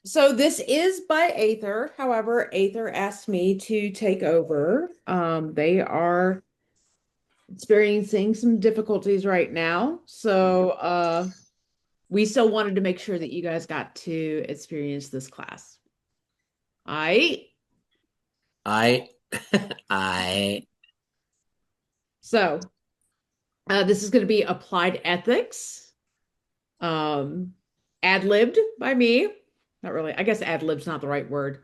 So this is by Aether. However, Aether asked me to take over. They are experiencing some difficulties right now. So we still wanted to make sure that you guys got to experience this class. I I, I, so this is going to be applied ethics, ad-libbed by me. Not really. I guess ad-lib's not the right word.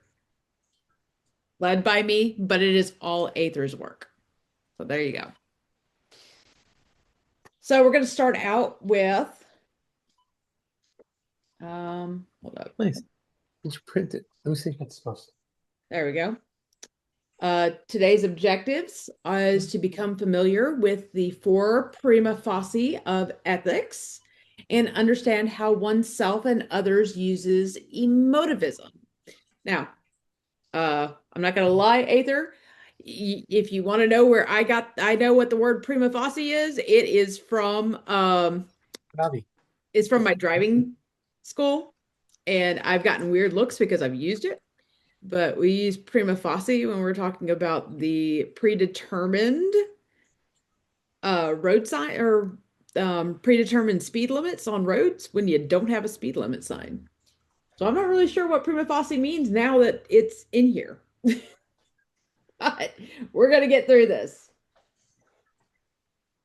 Led by me, but it is all Aether's work. So there you go. So we're going to start out with hold up. nice. Did you print it? Let me see if it's supposed There we go. Today's objectives is to become familiar with the four prima facie of ethics and understand how oneself and others uses emotivism. Now, I'm not going to lie, Aether. If you want to know where I know what the word prima facie is. It to. is from my driving school, and I've gotten weird looks because I've used it. But we use prima facie when we're talking about the predetermined road sign or predetermined speed limits on roads when you don't have a speed limit sign. So I'm not really sure what prima facie means now that it's in here. But we're gonna get through this.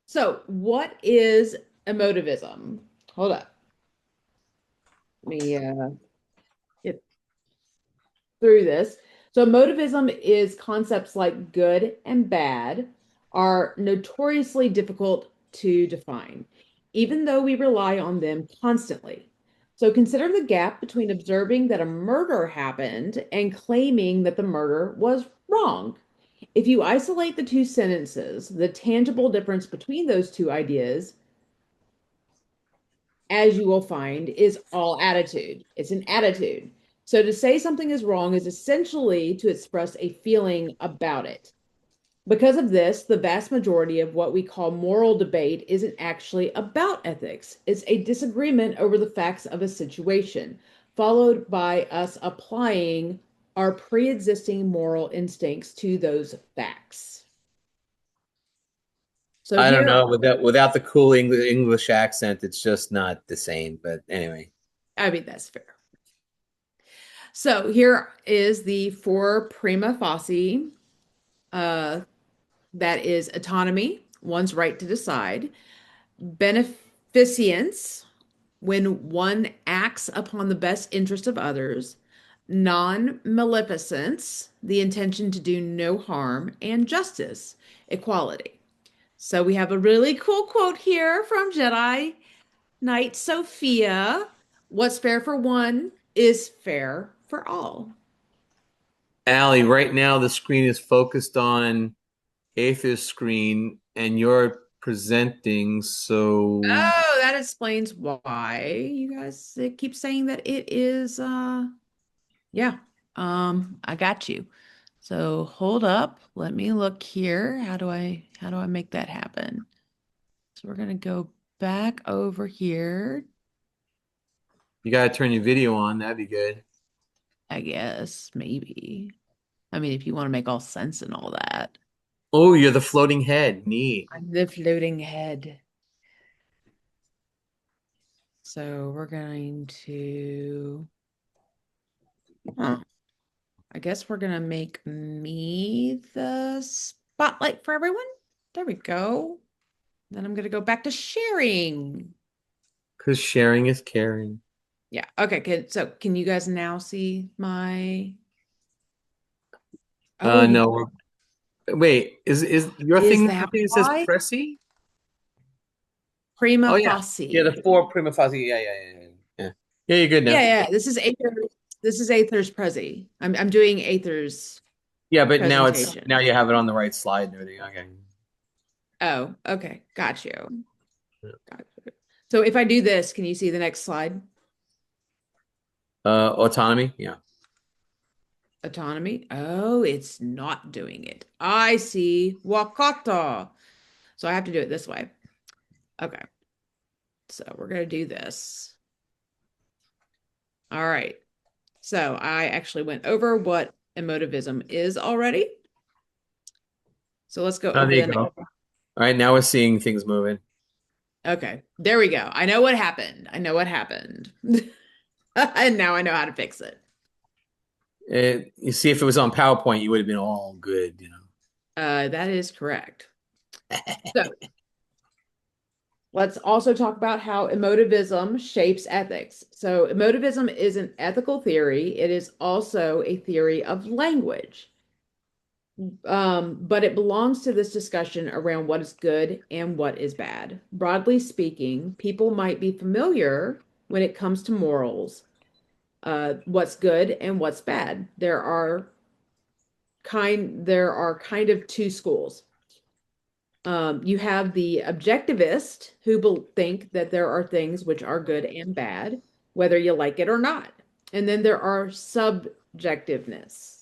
So, what is emotivism? Hold up. Let me get through this. So, emotivism is concepts like good and bad are notoriously difficult to define, even though we rely on them constantly. So, consider the gap between observing that a murder happened and claiming that the murder was wrong. If you isolate the two sentences, the tangible difference between those two ideas, as you will find, is all attitude. It's an attitude. So to say something is wrong is essentially to express a feeling about it. Because of this, the vast majority of what we call moral debate isn't actually about ethics. It's a disagreement over the facts of a situation, followed by us applying our pre-existing moral instincts to those facts. So I don't here, know. Without the cool English accent, it's just not the same. But anyway, I mean, that's fair. So here is the four prima facie. Uh, that is autonomy, one's right to decide, beneficence, when one acts upon the best interest of others, non-maleficence, the intention to do no harm, and justice, equality. So we have a really cool quote here from Jedi Knight Sophia. What's fair for one is fair for all. Allie, right now the screen is focused on Aether's screen, and you're presenting. So Oh, that explains why you guys keep saying that it is yeah. I got you. So hold up. Let me look here. How do I make that happen? So we're gonna go back over here, you got to turn your video on. That'd be good. I guess, maybe. I mean, if you want to make all sense and all that. Oh, you're the floating head. Neat. I'm the floating head. So we're going to huh. I guess we're gonna make me the spotlight for everyone. There we go. Then I'm gonna go back to sharing. Because sharing is caring. Yeah. Okay. Good. So can you guys now see my? Oh, No, wait. Is your is thing that the thing that says why? Pressy? Prima Oh yeah, yeah. facie. The four prima facie. Yeah. Yeah, you're good Yeah, now. yeah. This is Aether. This is Aether's Prezi. I'm doing Aether's Yeah, but now presentation. you have it on the right slide and everything. Okay. Oh, okay. Got you. Got you. So if I do this, can you see the next slide? Autonomy. Yeah. Autonomy. Oh, it's not doing it. I see. Wakata. So I have to do it this way. Okay. So we're going to do this. All right. So I actually went over what emotivism is already. So let's go Oh, over there you the go. next. All right, now we're seeing things moving. Okay, there we go. I know what happened. I know what happened. And now I know how to fix it. You see, if it was on PowerPoint, you would have been all good, That is correct. So let's also talk about how emotivism shapes ethics. So, emotivism is an ethical theory. It is also a theory of language. But it belongs to this discussion around what is good and what is bad. Broadly speaking, people might be familiar when it comes to morals, what's good and what's bad. There are kind of two schools. You have the objectivist who think that there are things which are good and bad, whether you like it or not. And then there are subjectivist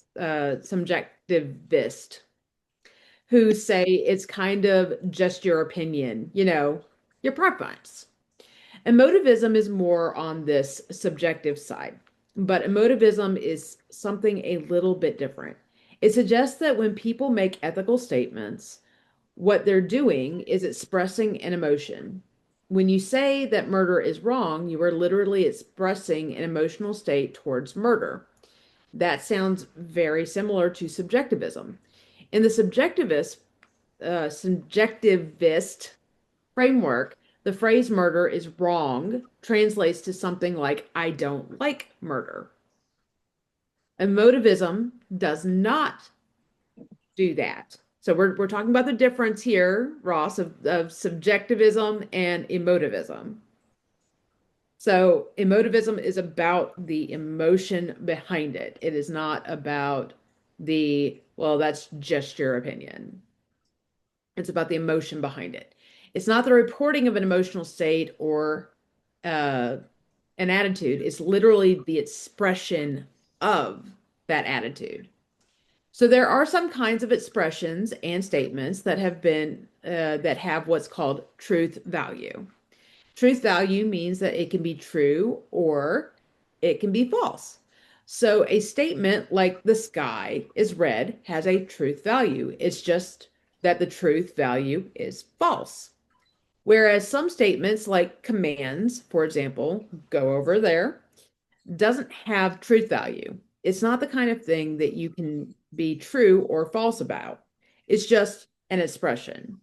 who say it's kind of just your opinion, your preference. Emotivism is more on this subjective side, but emotivism is something a little bit different. It suggests that when people make ethical statements, what they're doing is expressing an emotion. When you say that murder is wrong, you are literally expressing an emotional state towards murder. That sounds very similar to subjectivism. In the subjectivist framework, the phrase murder is wrong translates to something like I don't like murder. Emotivism does not do that. So we're talking about the difference here, Ross, of subjectivism and emotivism. So emotivism is about the emotion behind it. It is not about well, that's just your opinion. It's about the emotion behind it. It's not the reporting of an emotional state or uh, an attitude. It's literally the expression of that attitude. So there are some kinds of expressions and statements that have what's called truth value. Truth value means that it can be true or it can be false. So a statement like the sky is red has a truth value. It's just that the truth value is false. Whereas some statements like commands, for example, go over there, doesn't have truth value. It's not the kind of thing that you can be true or false about. It's just an expression.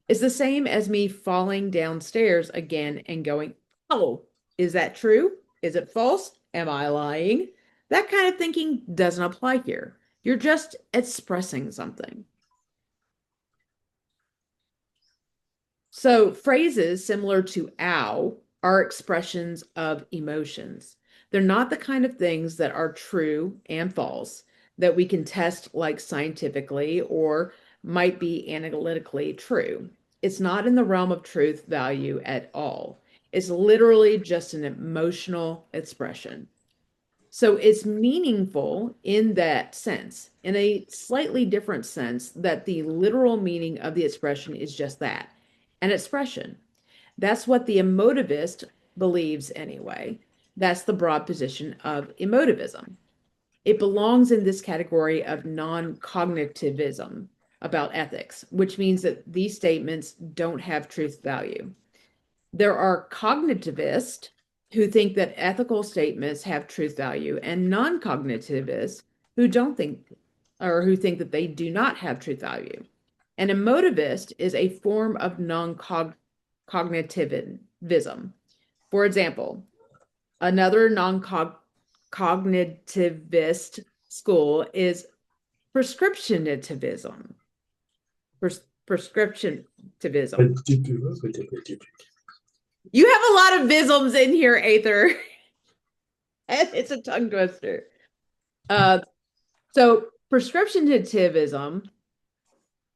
It's the same as me falling downstairs again and going, oh, is that true? Is it false? Am I lying? That kind of thinking doesn't apply here. You're just expressing something. So phrases similar to ow are expressions of emotions. They're not the kind of things that are true and false that we can test like scientifically or might be analytically true. It's not in the realm of truth value at all. It's literally just an emotional expression. So it's meaningful in that sense, in a slightly different sense, that the literal meaning of the expression is just that, an expression. That's what the emotivist believes anyway. That's the broad position of emotivism. It belongs in this category of non-cognitivism about ethics, which means that these statements don't have truth value. There are cognitivists who think that ethical statements have truth value and non-cognitivists who don't think or who think that they do not have truth value. An emotivist is a form of non-cognitivism. For example, another non-cognitivist school is prescriptionism. Prescriptionism. You have a lot of visms in here, Aether. It's a tongue twister. Uh, so prescriptionism,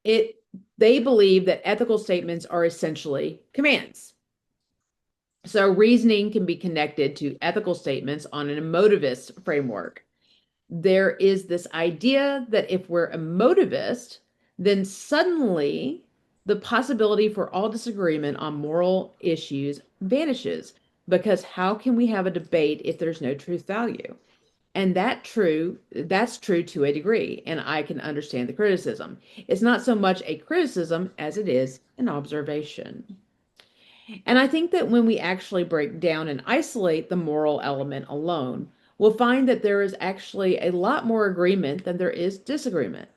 it they believe that ethical statements are essentially commands. So reasoning can be connected to ethical statements on an emotivist framework. There is this idea that if we're emotivist, then suddenly the possibility for all disagreement on moral issues vanishes. Because how can we have a debate if there's no truth value? And that's true to a degree, and I can understand the criticism. It's not so much a criticism as it is an observation. And I think that when we actually break down and isolate the moral element alone, we'll find that there is actually a lot more agreement than there is disagreement.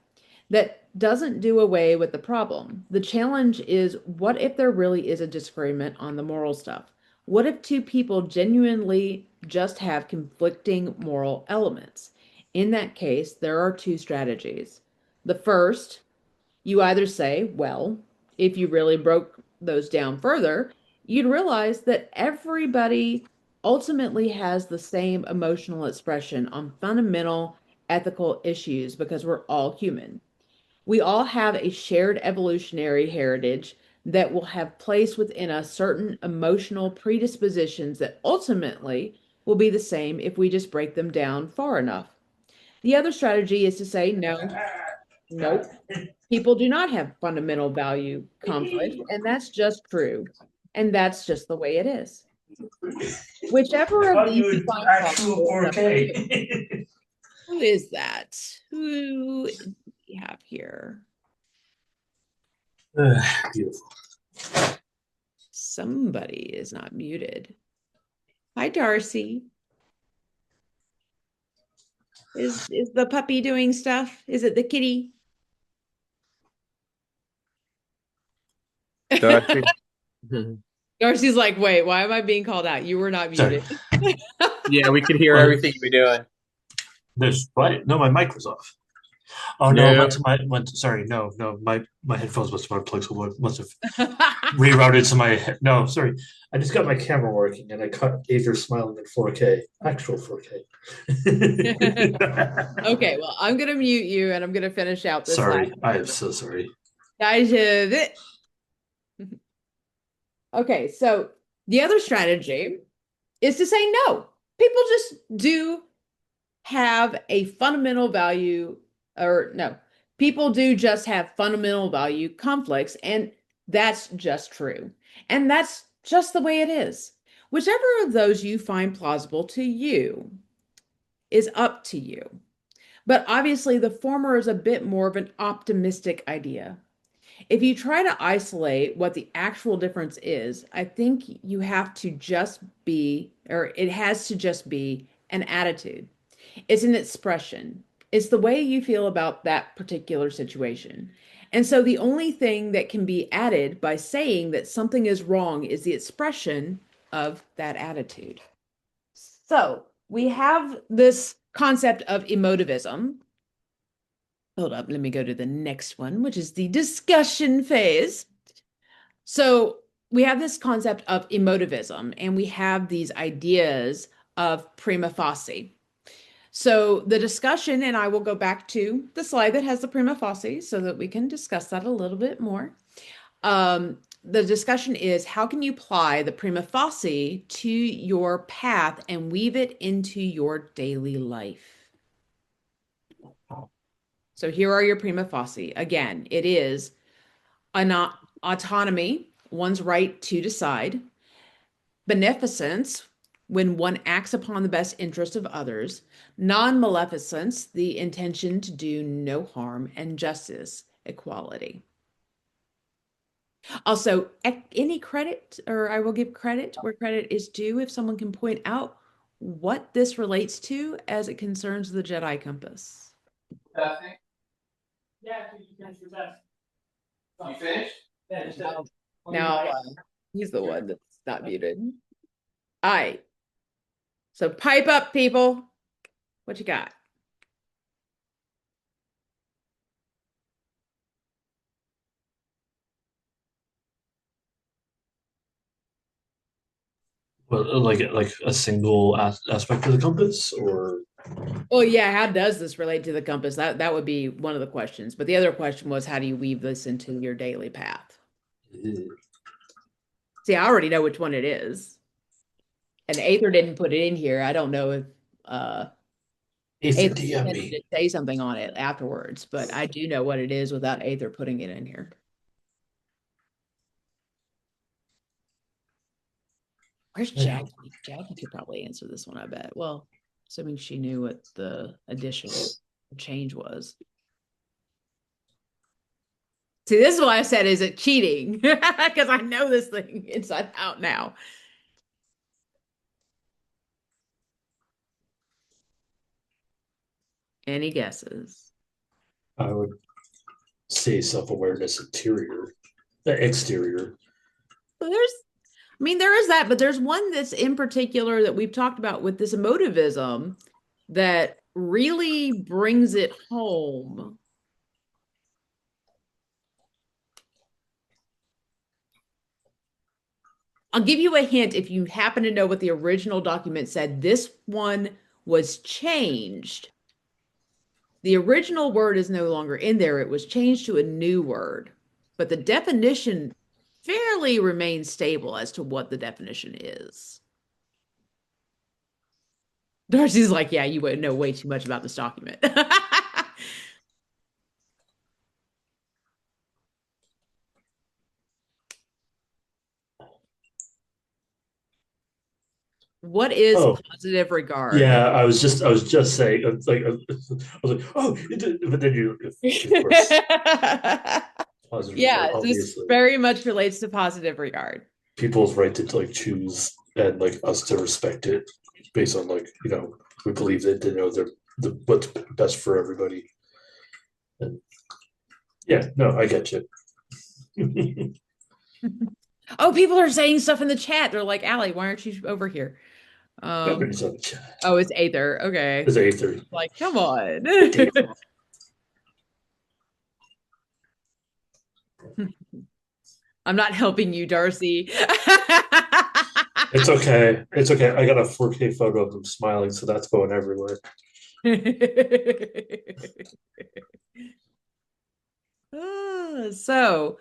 That doesn't do away with the problem. The challenge is, what if there really is a disagreement on the moral stuff? What if two people genuinely just have conflicting moral elements? In that case, there are two strategies. The first, you either say, well, if you really broke those down further, you'd realize that everybody ultimately has the same emotional expression on fundamental ethical issues because we're all human. We all have a shared evolutionary heritage that will have placed within us certain emotional predispositions that ultimately will be the same if we just break them down far enough. The other strategy is to say, no, nope, people do not have fundamental value conflicts, and that's just true. And that's just the way it is. Whichever of Thought these you you would find actual plausible is up to you. 4K. Who is that? Who do we have here? Beautiful. Somebody is not muted. Hi, Darcy. Is the puppy doing stuff? Is it the kitty? Darcy. Darcy's like, wait, why am I being called out? You were not Sorry. muted. Yeah, we could hear What? everything you were doing. There's what? No, my mic was off. Oh no, it No. went to sorry, no, my headphones must have unplugged, so it must have rerouted to my no, sorry. I just got my camera working and I caught Aether smiling in 4K, actual 4K. Okay, well, I'm gonna mute you and I'm gonna finish out this last Sorry, I am one. so sorry. Okay, so the other strategy is to say no. People just do have a fundamental value, or no, people do just have fundamental value conflicts, and that's just true. And that's just the way it is. Whichever of those you find plausible to you is up to you. But obviously, the former is a bit more of an optimistic idea. If you try to isolate what the actual difference is, I think you have to just be, or it has to just be an attitude. It's an expression. It's the way you feel about that particular situation. And so the only thing that can be added by saying that something is wrong is the expression of that attitude. So we have this concept of emotivism. Hold up, let me go to the next one, which is the discussion phase. So we have this concept of emotivism, and we have these ideas of prima facie. So the discussion, and I will go back to the slide that has the prima facie so that we can discuss that a little bit more. The discussion is, how can you apply the prima facie to your path and weave it into your daily life? So here are your prima facie. Again, it is an autonomy, one's right to decide; beneficence, when one acts upon the best interest of others; non-maleficence, the intention to do no harm; and justice, equality. Also, any credit, or I will give credit where credit is due, if someone can point out what this relates to as it concerns the Jedi compass. Nothing. You finished? Now, now he's the one that's not muted. All right. So pipe up, people. What you got? Well, like a single aspect of the compass, or Well, yeah, how does this relate to the compass? That would be one of the questions. But the other question was, how do you weave this into your daily path? See, I already know which one it is. And Aether didn't put it in here. I don't know if uh Aether Aether DM intended me. to say something on it afterwards, but I do know what it is without Aether putting it in here. Where's Yeah. Jackie? Jackie could probably answer this one, I bet. Well, Assuming she knew what the addition change was. See, this is why I said, is it cheating? Because I know this thing inside out now. Any guesses? I would say self-awareness exterior. There is that, but there's one that's in particular that we've talked about with this emotivism that really brings it home. I'll give you a hint if you happen to know what the original document said. This one was changed. The original word is no longer in there. It was changed to a new word, but the definition fairly remains stable as to what the definition is. Darcy's like, yeah, you would know way too much about this document. What is Oh, positive regard? yeah. I was just saying. It's like, I was like, oh, but then you, of course, positive Yeah, regard, this obviously. very much relates to positive regard. People's right to like choose and like us to respect it based on like we believe that they know the what's best for everybody. And yeah, no, I get you. Oh, people are saying stuff in the chat. They're like, Allie, why aren't you over here? Everybody's on the chat. Oh, it's Aether. Okay. It's Aether. Like, come on. I'm not helping you, Darcy. It's okay. It's okay. I got a 4K photo of them smiling, so that's going everywhere. So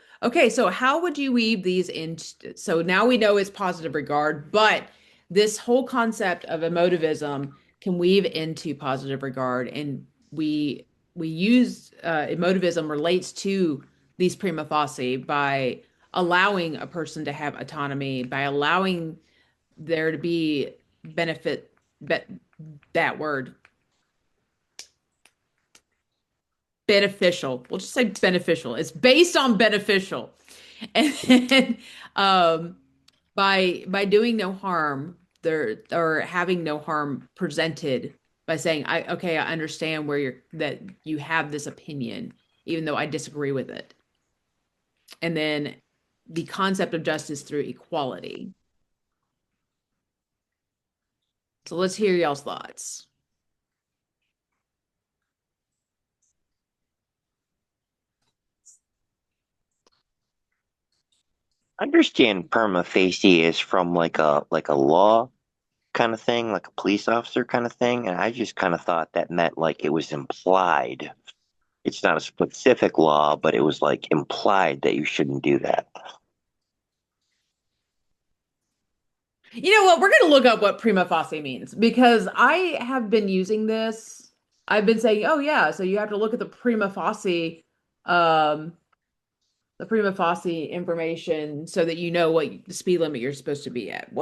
how would you weave these into? So now we know it's positive regard, but this whole concept of emotivism can weave into positive regard, and we use emotivism relates to these prima facie by allowing a person to have autonomy, by allowing there to be benefit, but that word beneficial. We'll just say beneficial. It's based on beneficial. And then by doing no harm, there or having no harm presented by saying, I understand where that you have this opinion, even though I disagree with it. And then the concept of justice through equality. So let's hear y'all's thoughts. I understand prima facie is from like a law kind of thing, like a police officer kind of thing, and I just kind of thought that meant like it was implied. It's not a specific law, but it was like implied that you shouldn't do that. You know what? We're going to look up what prima facie means because I have been using this. I've been saying, oh yeah, so you have to look at um, the prima facie information so that you know what the speed limit you're supposed to be at.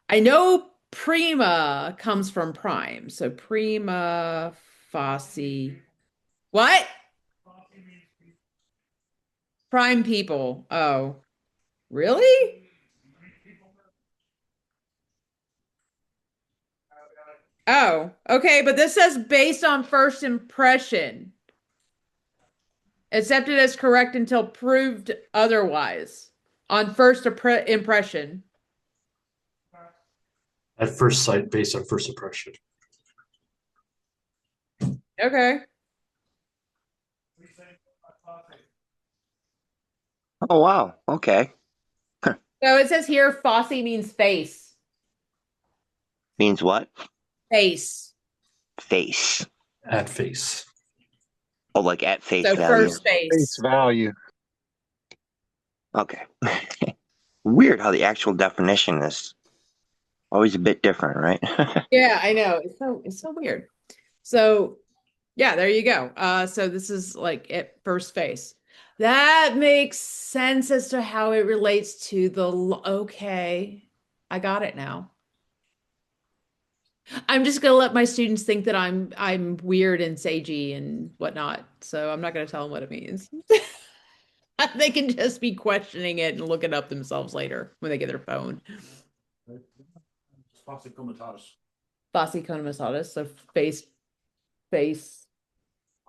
I know prima comes from prime. So prima facie. What? Prime people. Oh, really? Oh, okay, but this says based on first impression. Accepted as correct until proved otherwise. On first impression. At first sight, based on first impression. Okay. Oh wow, okay. So it says here Fosse means face. Means what? Face. Face. At face. Oh, like at face So value. first face. Face value. Okay. Weird how the actual definition is always a bit different, right? Yeah, I know. It's so weird. So yeah, there you go. So this is like at first face. That makes sense as to how it relates to okay. I got it now. I'm just gonna let my students think that I'm weird and sagey and whatnot. So I'm not gonna tell them what it means. They can just be questioning it and look it up themselves later when they get their phone. Fosse comitatus. Fosse conomatotus, so face.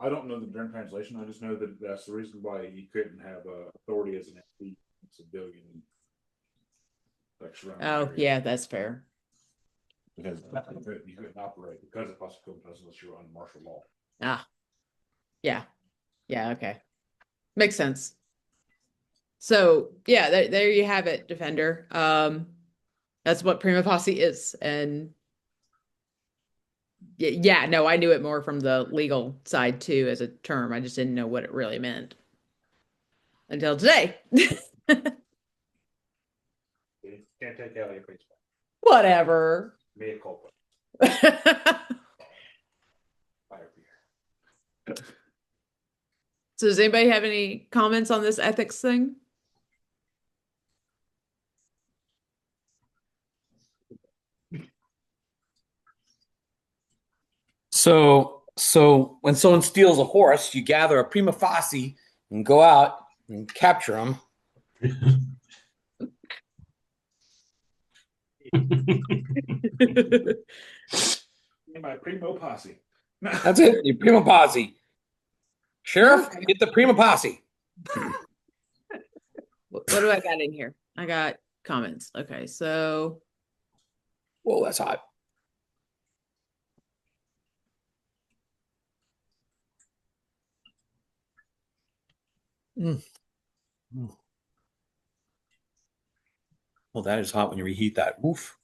I don't know the direct translation. I just know that that's the reason why he couldn't have authority as an MP civilian. Like surrounding Oh, areas. yeah, that's fair. Because you couldn't operate because of fosse comitatus unless you were under martial law. Ah, yeah. Yeah, okay. Makes sense. So yeah, there you have it, Defender. That's what prima facie is. And yeah, no, I knew it more from the legal side too as a term. I just didn't know what it really meant until today. You can't take out your face. Whatever. Mea culpa. So does anybody have any comments on this ethics thing? So when someone steals a horse, you gather a prima facie and go out and capture them. My primo posse. That's it. Your prima posse. Sheriff, get the prima posse. What do I got in here? I got comments. Okay, so Whoa, that's hot. Mm. Mm. Well, that is hot when you reheat that. Oof.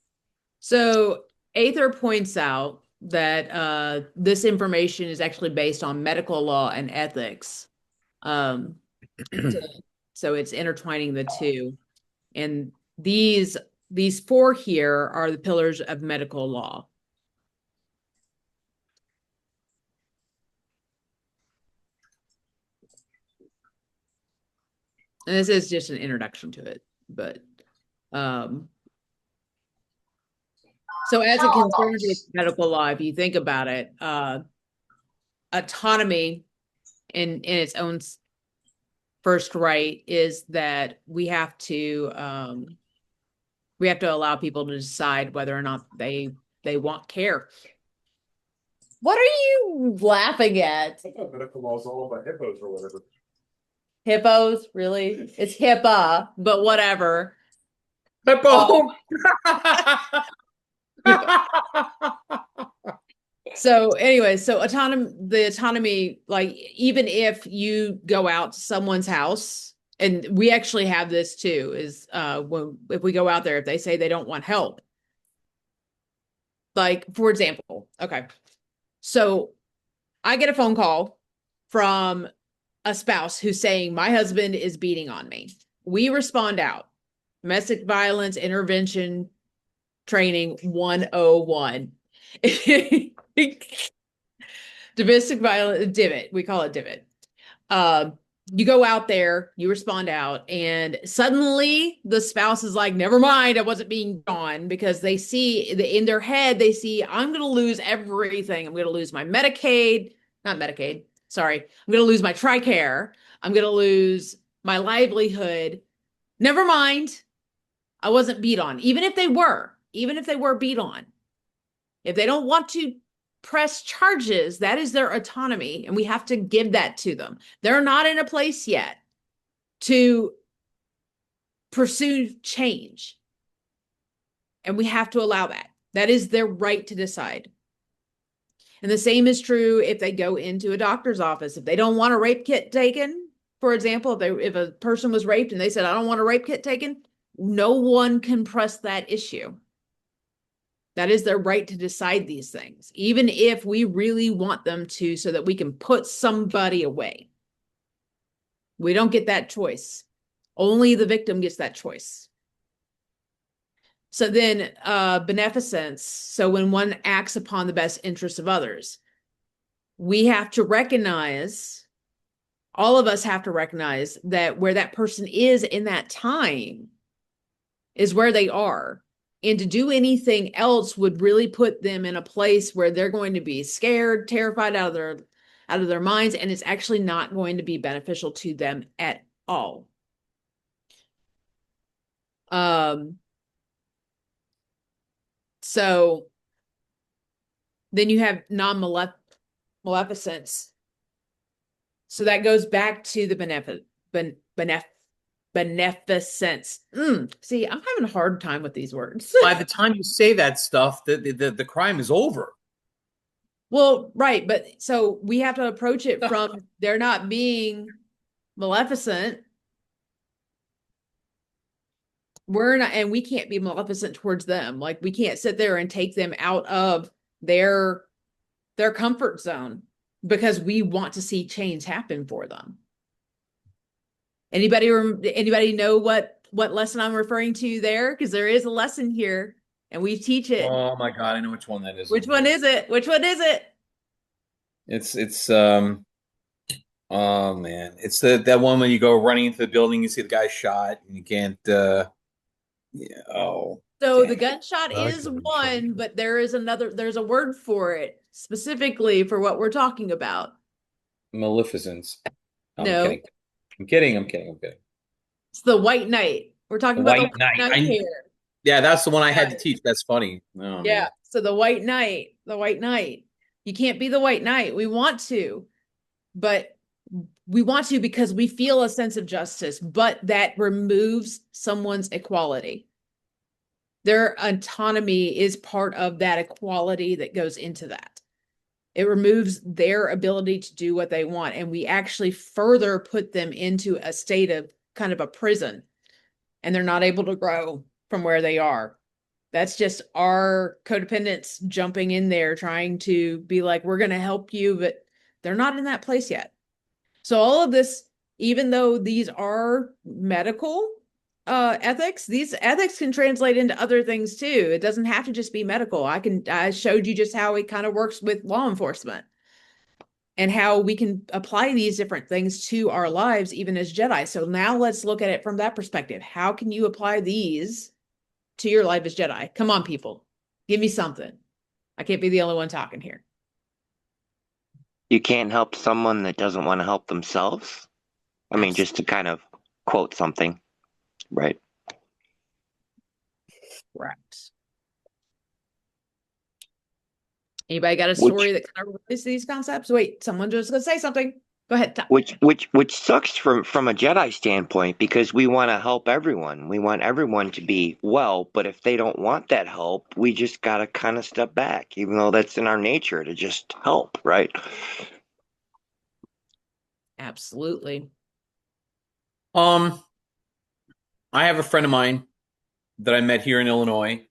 So Aether points out that this information is actually based on medical law and ethics. So, so it's intertwining the two. And these four here are the pillars of medical law. And this is just an introduction to it, but so as it concerns with medical law, if you think about it, autonomy in its own first right is that we have to allow people to decide whether or not they want care. What are you laughing at? I thought medical law is all about hippos or whatever. Hippos, really? It's HIPAA, but whatever. Hippo. So anyway, so the autonomy, like even if you go out to someone's house, and we actually have this too, is if we go out there, if they say they don't want help, like for example, okay, so I get a phone call from a spouse who's saying my husband is beating on me. We respond out, domestic violence intervention training 101. Domestic violence divot, we call it divot. You go out there, you respond out, and suddenly the spouse is like, never mind, I wasn't being gone, because they see in their head, they see, I'm going to lose everything. I'm going to lose my not Medicaid, sorry. I'm going to lose my TRICARE. I'm going to lose my livelihood. Never mind, I wasn't beat on. Even if they were beat on, if they don't want to press charges, that is their autonomy, and we have to give that to them. They're not in a place yet to pursue change, and we have to allow that. That is their right to decide. And the same is true if they go into a doctor's office. If they don't want a rape kit taken, for example, if a person was raped and they said, I don't want a rape kit taken, no one can press that issue. That is their right to decide these things, even if we really want them to, so that we can put somebody away. We don't get that choice. Only the victim gets that choice. So then beneficence. So when one acts upon the best interests of others, we have to recognize, all of us have to recognize that where that person is in that time is where they are. And to do anything else would really put them in a place where they're going to be scared, terrified out of their minds, and it's actually not going to be beneficial to them at all. So then you have non-maleficence. So that goes back to the beneficence. See, I'm having a hard time with these words. By the time you say that stuff, the crime is over. Well, right, but so we have to approach it from they're not being maleficent. We're not, and we can't be maleficent towards them. Like, we can't sit there and take them out of their comfort zone because we want to see change happen for them. Anybody know what lesson I'm referring to there? Because there is a lesson here, and we teach it. Oh my God, I know which one that is. Which one is it? Which one is it? It's oh man, it's that one when you go running into the building, you see the guy shot, and you can't. Yeah. Oh. So the gunshot I is can one, remember. but there's a word for it specifically for what we're talking about. Maleficence. I'm No. kidding. I'm kidding. It's the White Knight. We're talking about the White White Knight. Knight here. Yeah, that's the one I had to Right. teach. That's funny. Oh, Yeah. man. So the White Knight. You can't be the White Knight. We want to, but we want to because we feel a sense of justice, but that removes someone's equality. Their autonomy is part of that equality that goes into that. It removes their ability to do what they want. And we actually further put them into a state of kind of a prison, and they're not able to grow from where they are. That's just our codependents jumping in there, trying to be like, we're going to help you, but they're not in that place yet. So all of this, even though these are medical ethics, these ethics can translate into other things too. It doesn't have to just be medical. I showed you just how it kind of works with law enforcement and how we can apply these different things to our lives, even as Jedi. So now let's look at it from that perspective. How can you apply these to your life as Jedi? Come on, people. Give me something. I can't be the only one talking here. You can't help someone that doesn't want to help themselves. I mean, just to kind of quote something, right? Correct. Anybody got a story that kind of relates to these concepts? Wait, someone just gonna say something. Go ahead. Which sucks from a Jedi standpoint, because we want to help everyone. We want everyone to be well, but if they don't want that help, we just gotta kind of step back, even though that's in our nature to just help, right? Absolutely. I have a friend of mine that I met here in Illinois,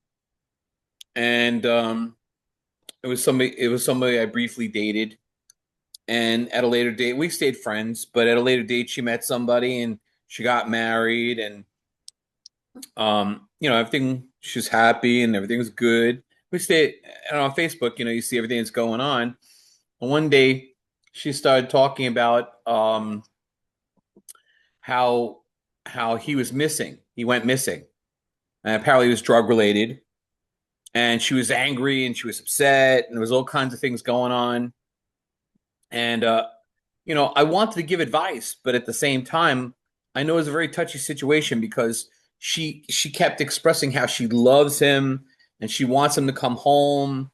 and it was somebody I briefly dated, and at a later date we stayed friends, but at a later date she met somebody and she got married, and everything, she's happy and everything was good. We stayed, and on Facebook, you see everything that's going on. And one day she started talking about how he was missing. He went missing. And apparently it was drug related. And she was angry and she was upset, and there was all kinds of things going on. And I wanted to give advice, but at the same time, I know it was a very touchy situation because she kept expressing how she loves him and she wants him to come home,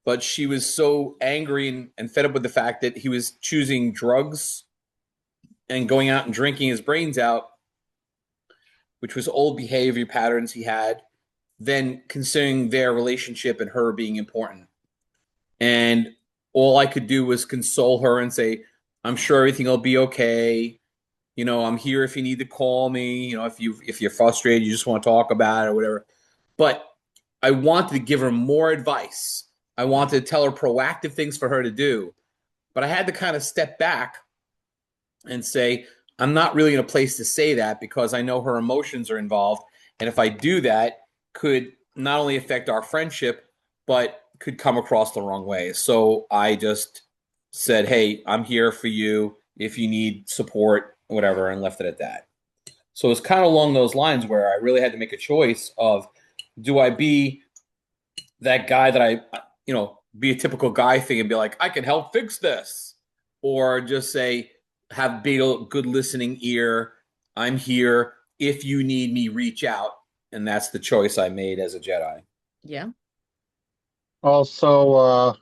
but she was so angry and fed up with the fact that he was choosing drugs and going out and drinking his brains out, which was old behavior patterns he had, then considering their relationship and her being important. And all I could do was console her and say, I'm sure everything will be okay. I'm here if you need to call me. If you're frustrated, you just want to talk about it or whatever. But I wanted to give her more advice. I wanted to tell her proactive things for her to do. But I had to kind of step back and say, I'm not really in a place to say that because I know her emotions are involved. And if I do that, could not only affect our friendship, but could come across the wrong way. So I just said, hey, I'm here for you if you need support, whatever, and left it at that. So it's kind of along those lines where I really had to make a choice of, Do I be that guy that be a typical guy thing and be like, I can help fix this? Or just say, be a good listening ear. I'm here. If you need me, reach out. And that's the choice I made as a Jedi. Yeah. Also,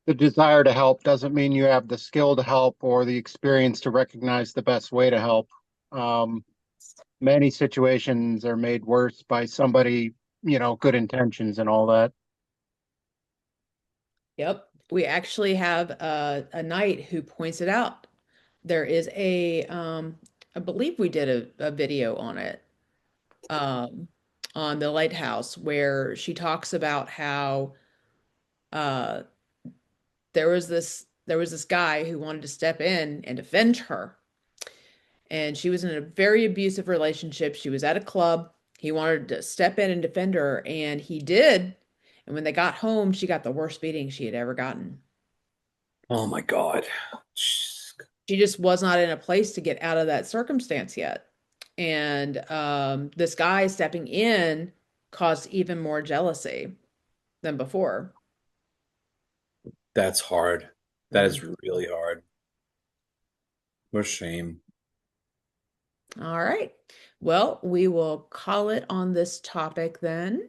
the desire to help doesn't mean you have the skill to help or the experience to recognize the best way to help. Many situations are made worse by somebody, good intentions and all that. Yep. We actually have a knight who points it out. There is I believe we did a video on it, on the lighthouse, where she talks about how uh, there was this guy who wanted to step in and defend her. And she was in a very abusive relationship. She was at a club. He wanted to step in and defend her, and he did. And when they got home, she got the worst beating she had ever gotten. Oh my God. She just was not in a place to get out of that circumstance yet. And this guy stepping in caused even more jealousy than before. That's hard. That is really hard. What a shame. All right. Well, we will call it on this topic then.